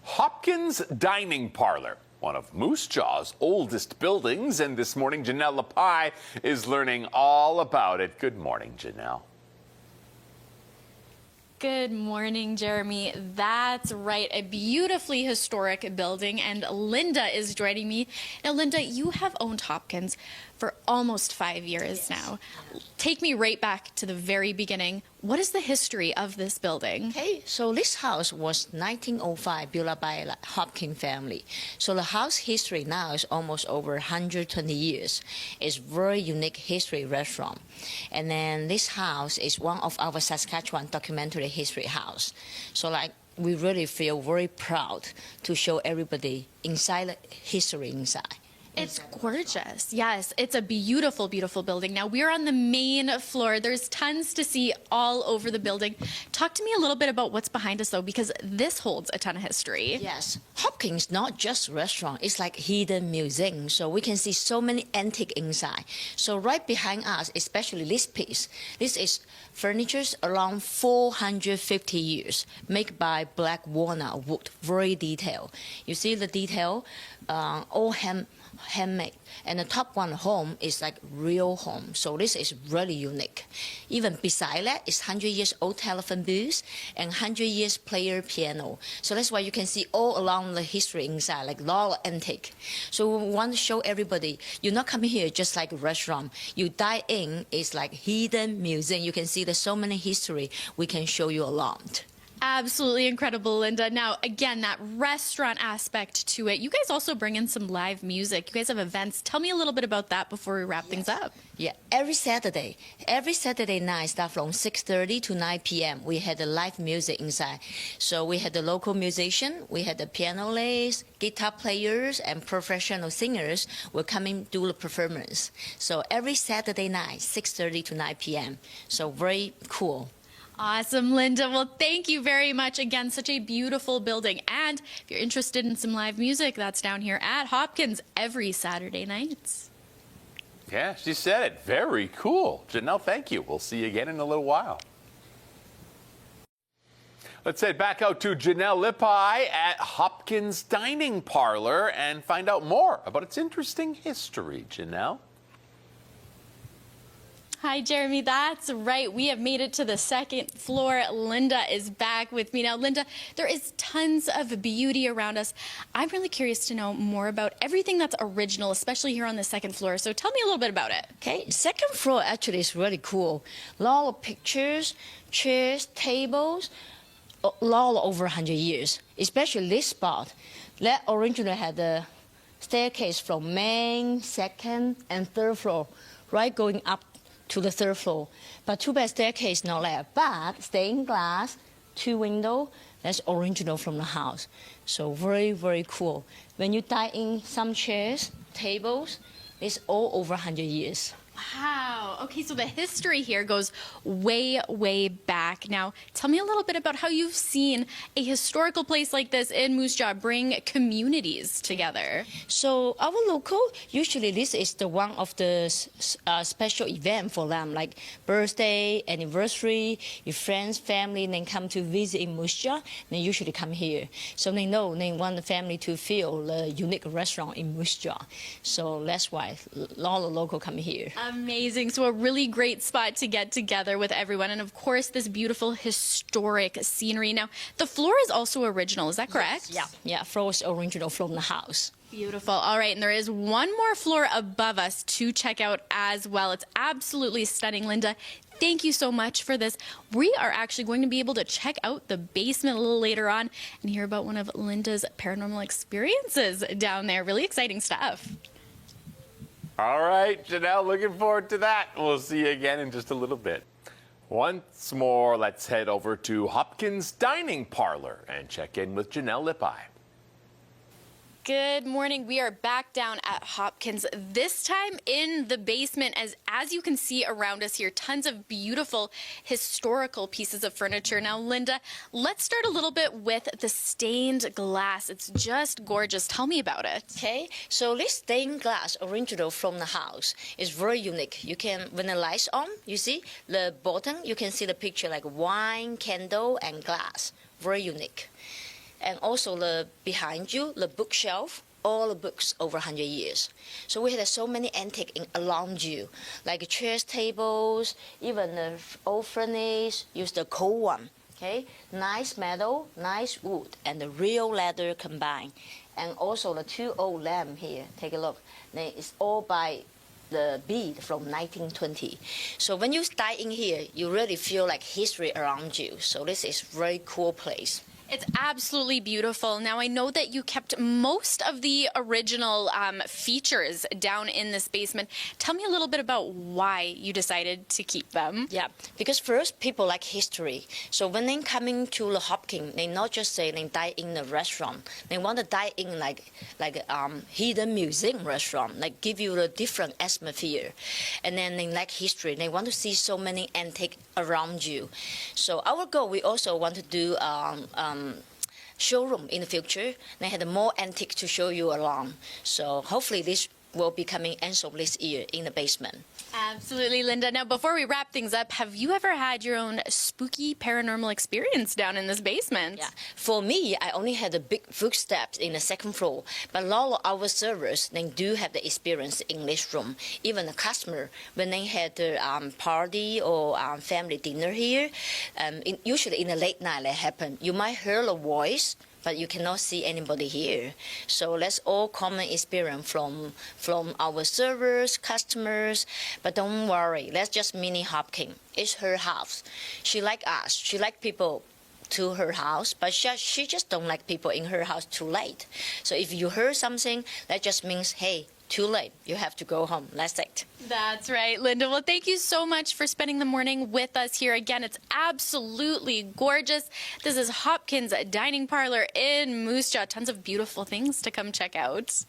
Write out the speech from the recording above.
Hopkins Dining Parlor, one of Moose Jaw's oldest buildings, and this morning Janelle Lapai is learning all about it. Good morning, Janelle. Good morning, Jeremy. That's right, a beautifully historic building, and Linda is joining me. Now, Linda, you have owned Hopkins for almost 5 years now. Take me right back to the very beginning. What is the history of this building? Okay, so this house was 1905, built by the Hopkins family. So the house history now is almost over 120 years. It's very unique history restaurant. And then this house is one of our Saskatchewan documentary history house. So we really feel very proud to show everybody inside the history inside. It's gorgeous. Yes, it's a beautiful, beautiful building. Now, we're on the main floor. There's tons to see all over the building. Talk to me a little bit about what's behind us, though, because this holds a ton of history. Yes. Hopkins, not just restaurant. It's like hidden museum. So we can see so many antique inside. So right behind us, especially this piece, this is furniture around 450 years, made by black walnut wood, very detailed. You see the detail, all handmade, and the top one home is like real home, so this is really unique. Even beside that is 100 years old telephone booth and 100 years player piano, so that's why you can see all along the history inside, like a lot of antique. So we want to show everybody, you're not coming here just like a restaurant. You dine in, it's like hidden museum. You can see there's so many history we can show you a lot. Absolutely incredible, Linda. Now, again, that restaurant aspect to it. You guys also bring in some live music. You guys have events. Tell me a little bit about that before we wrap things up. Yeah, every Saturday night, start from 6:30 to 9 p.m. We had the live music inside. So we had the local musician, we had the piano players, guitar players, and professional singers will come in do the performance. So every Saturday night, 6:30 to 9 p.m. So very cool. Awesome, Linda. Well, thank you very much. Again, such a beautiful building. And if you're interested in some live music, that's down here at Hopkins every Saturday nights. Yeah, she said it. Very cool. Janelle, thank you. We'll see you again in a little while. Let's head back out to Janelle Lapai at Hopkins Dining Parlor and find out more about its interesting history. Janelle? Hi, Jeremy. That's right. We have made it to the second floor. Linda is back with me now. Linda, there is tons of beauty around us. I'm really curious to know more about everything that's original, especially here on the second floor. So tell me a little bit about it. Okay, second floor actually is really cool. A lot of pictures, chairs, tables, a lot over 100 years, especially this spot. That originally had the staircase from main, second, and third floor, right going up to the third floor. But too bad staircase not there. But stained glass, 2 windows, that's original from the house. So very, very cool. When you dine in, some chairs, tables, it's all over 100 years. Wow. Okay, so the history here goes way, way back. Now, tell me a little bit about how you've seen a historical place like this in Moose Jaw bring communities together. So our local, usually this is the one of the special event for them, like birthday, anniversary, your friends, family, then come to visit in Moose Jaw, they usually come here. So they know they want the family to feel the unique restaurant in Moose Jaw. So that's why a lot of local come here. Amazing. So a really great spot to get together with everyone. And of course, this beautiful historic scenery. Now, the floor is also original. Is that correct? Yes. Yeah, floor is original from the house. Beautiful. All right. And there is one more floor above us to check out as well. It's absolutely stunning, Linda. Thank you so much for this. We are actually going to be able to check out the basement a little later on and hear about one of Linda's paranormal experiences down there. Really exciting stuff. All right, Janelle, looking forward to that. We'll see you again in just a little bit. Once more, let's head over to Hopkins Dining Parlor and check in with Janelle Lapai. Good morning. We are back down at Hopkins, this time in the basement. As you can see around us here, tons of beautiful historical pieces of furniture. Now, Linda, let's start a little bit with the stained glass. It's just gorgeous. Tell me about it. Okay, so this stained glass original from the house is very unique. You can, when the lights on, you see the bottom, you can see the picture like wine, candle, and glass. Very unique. And also the behind you, the bookshelf, all the books over 100 years. So we had so many antique around you, like chairs, tables, even the old furnace, use the cold one. Okay, nice metal, nice wood, and the real leather combined. And also the two old lamp here, take a look. It's all by the bead from 1920. So when you dine in here, you really feel like history around you. So this is very cool place. It's absolutely beautiful. Now, I know that you kept most of the original features down in this basement. Tell me a little bit about why you decided to keep them. Yeah, because first, people like history. So when they coming to the Hopkins, they not just say they dine in the restaurant. They want to dine in like hidden museum restaurant, like give you a different atmosphere. And then they like history. They want to see so many antique around you. So our goal, we also want to do showroom in the future. They had more antique to show you along. So hopefully this will be coming end of this year in the basement. Absolutely, Linda. Now, before we wrap things up, have you ever had your own spooky paranormal experience down in this basement? Yeah. For me, I only had the big footsteps in the second floor, but a lot of our servers, they do have the experience in this room. Even the customer, when they had the party or family dinner here, usually in the late night that happen, you might hear a voice, but you cannot see anybody here. So that's all common experience from our servers, customers. But don't worry, that's just Mini Hopkins. It's her house. She like us. She like people to her house, but she just don't like people in her house too late. So if you heard something, that just means, hey, too late. You have to go home. That's it. That's right, Linda. Well, thank you so much for spending the morning with us here. Again, it's absolutely gorgeous. This is Hopkins Dining Parlor in Moose Jaw. Tons of beautiful things to come check out.